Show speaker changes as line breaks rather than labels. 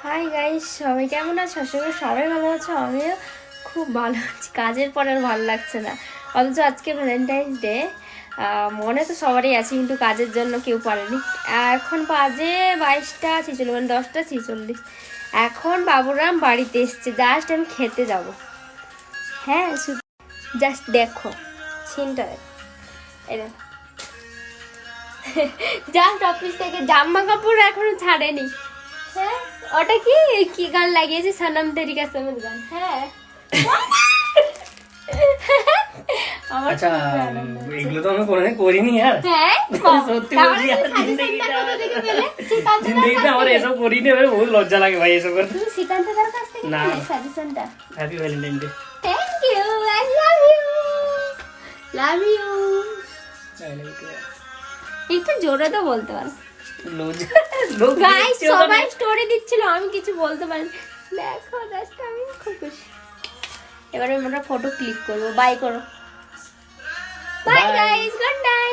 Hi guys, সবাই কেমন আছো? আশা করি সবাই ভালো আছো। আমিও খুব ভালো আছি। কাজের পর আর ভালো লাগছে না, অথচ আজকে ভ্যালেন্টাইন্স ডে। মনে তো সবারই আছে, কিন্তু কাজের জন্য কেউ পারেনি। এখন বাজে 22টা 46, মানে 10টা 46। এখন বাবুরাম বাড়িতে এসছে, জাস্ট আমি খেতে যাব। হ্যাঁ, জাস্ট দেখো সিনটা, এটা জাস্ট অফিস থেকে জামা কাপড় এখনো ছাড়েনি। হ্যাঁ, ওটা কি কি গান লাগিয়েছে? সনম তেরি কসমের গান। হ্যাঁ, আমার
আচ্ছা,
খুবই আনন্দ হচ্ছে।
এগুলো তো আমি কোনোদিন করিনি আর।
হ্যাঁ,
সত্যি
তাহলে
বলছি, আর
তুমি
জিন্দেগিতে
সাজেশনটা কোথা থেকে পেলে? শ্রীকান্তদার
জিন্দেগিতে
কাছ
আমার
থেকে?
এসব করিনি, এবার বহুত লজ্জা লাগে ভাই এসব করতে।
তুমি শ্রীকান্তদার কাছ থেকে
না।
পেলে সাজেশনটা?
Happy Valentine day.
Thank you, I love you, love you. একটু জোরে তো বলতে পারো। গাইস, সবাই স্টোরি দিচ্ছিল, আমি কিছু বলতে পারিনি। দেখো জাস্ট আমি খুব খুশি। এবারে আমরা ফটো ক্লিক করবো। বাই করো। Bye guys, good night.